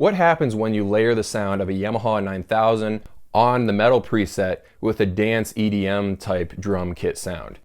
What happens when you layer the sound of a Yamaha 9000 on the metal preset with a dance EDM type drum kit sound?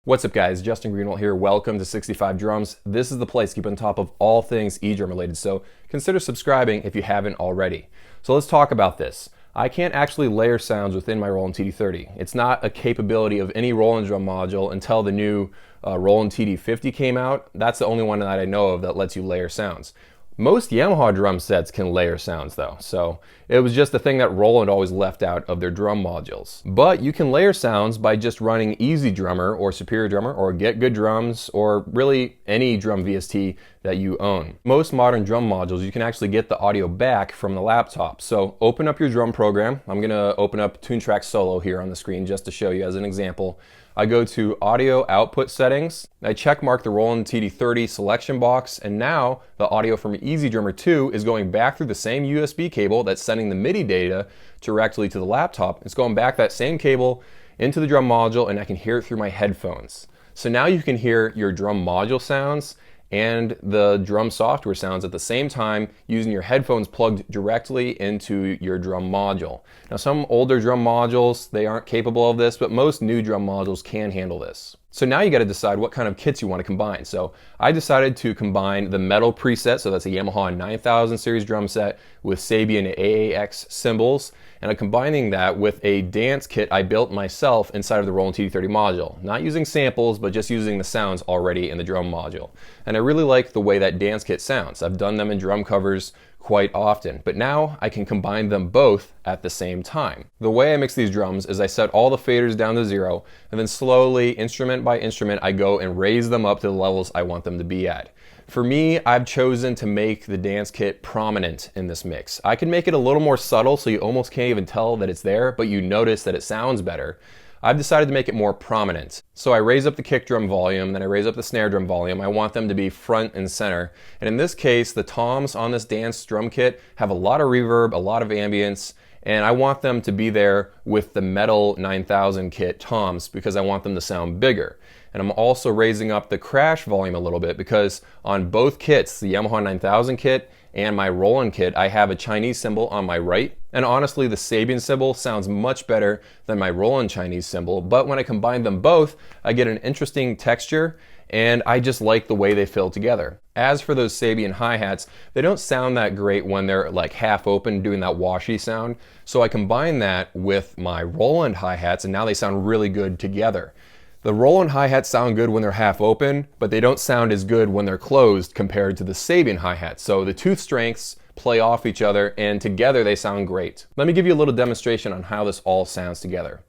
What's up guys, Justin Greenwald here. Welcome to 65 Drums. This is the place to keep on top of all things E-drum related, so consider subscribing if you haven't already. So let's talk about this. I can't actually layer sounds within my Roland TD30. It's not a capability of any Roland drum module until the new Roland TD50 came out. That's the only one that I know of that lets you layer sounds. Most Yamaha drum sets can layer sounds though, so it was just the thing that Roland always left out of their drum modules. But you can layer sounds by just running Ezdrummer or Superior Drummer or Get Good Drums or really any drum VST that you own. Most modern drum modules, you can actually get the audio back from the laptop. So open up your drum program. I'm gonna open up TuneTrack Solo here on the screen just to show you as an example. I go to Audio Output Settings, I check mark the Roland TD30 selection box, and now the audio from Ezdrummer 2 is going back through the same USB cable that's sending the MIDI data directly to the laptop. It's going back that same cable into the drum module, and I can hear it through my headphones. So now you can hear your drum module sounds and the drum software sounds at the same time using your headphones plugged directly into your drum module. Now some older drum modules, they aren't capable of this, but most new drum modules can handle this. So now you got to decide what kind of kits you want to combine. So I decided to combine the metal preset, so that's a Yamaha 9000 series drum set with Sabian AAX cymbals, and I'm combining that with a dance kit I built myself inside of the Roland TD30 module. Not using samples, but just using the sounds already in the drum module. And I really like the way that dance kit sounds. I've done them in drum covers quite often, but now I can combine them both at the same time. The way I mix these drums is I set all the faders down to 0, and then slowly, instrument by instrument, I go and raise them up to the levels I want them to be at. For me, I've chosen to make the dance kit prominent in this mix. I can make it a little more subtle so you almost can't even tell that it's there, but you notice that it sounds better. I've decided to make it more prominent. So I raise up the kick drum volume, then I raise up the snare drum volume. I want them to be front and center. And in this case, the toms on this dance drum kit have a lot of reverb, a lot of ambience, and I want them to be there with the metal 9000 kit toms because I want them to sound bigger. And I'm also raising up the crash volume a little bit because on both kits, the Yamaha 9000 kit and my Roland kit, I have a Chinese cymbal on my right. And honestly, the Sabian cymbal sounds much better than my Roland Chinese cymbal, but when I combine them both, I get an interesting texture, and I just like the way they fill together. As for those Sabian hi-hats, they don't sound that great when they're like half open doing that washy sound, so I combine that with my Roland hi-hats, and now they sound really good together. The Roland hi-hats sound good when they're half open, but they don't sound as good when they're closed compared to the Sabian hi-hats. So the tooth strengths play off each other, and together they sound great. Let me give you a little demonstration on how this all sounds together.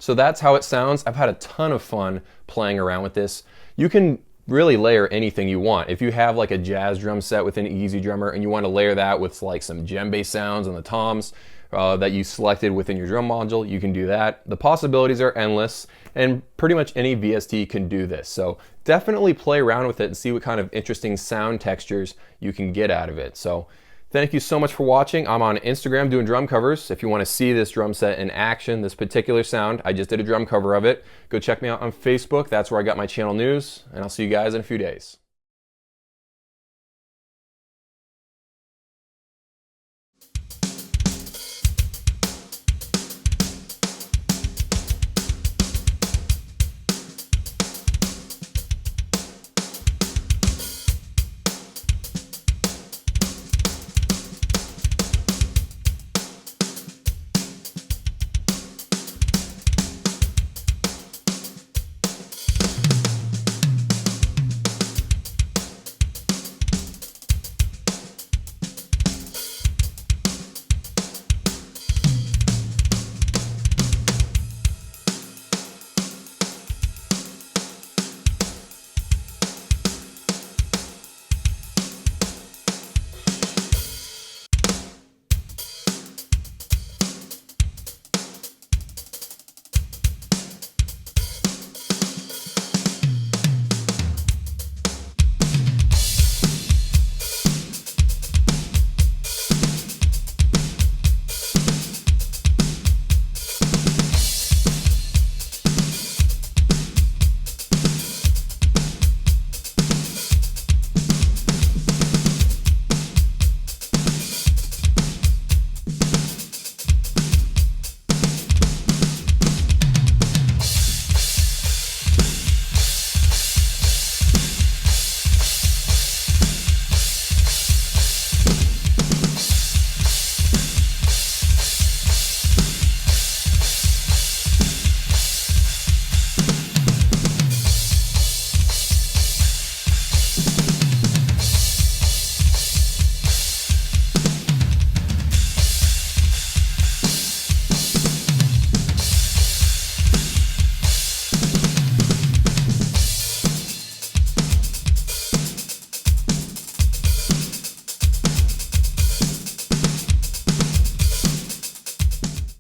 So that's how it sounds. I've had a ton of fun playing around with this. You can really layer anything you want. If you have like a jazz drum set with an Ezdrummer and you want to layer that with like some djembe sounds on the toms that you selected within your drum module, you can do that. The possibilities are endless, and pretty much any VST can do this. So definitely play around with it and see what kind of interesting sound textures you can get out of it. So thank you so much for watching. I'm on Instagram doing drum covers. If you want to see this drum set in action, this particular sound, I just did a drum cover of it. Go check me out on Facebook. That's where I got my channel news, and I'll see you guys in a few days.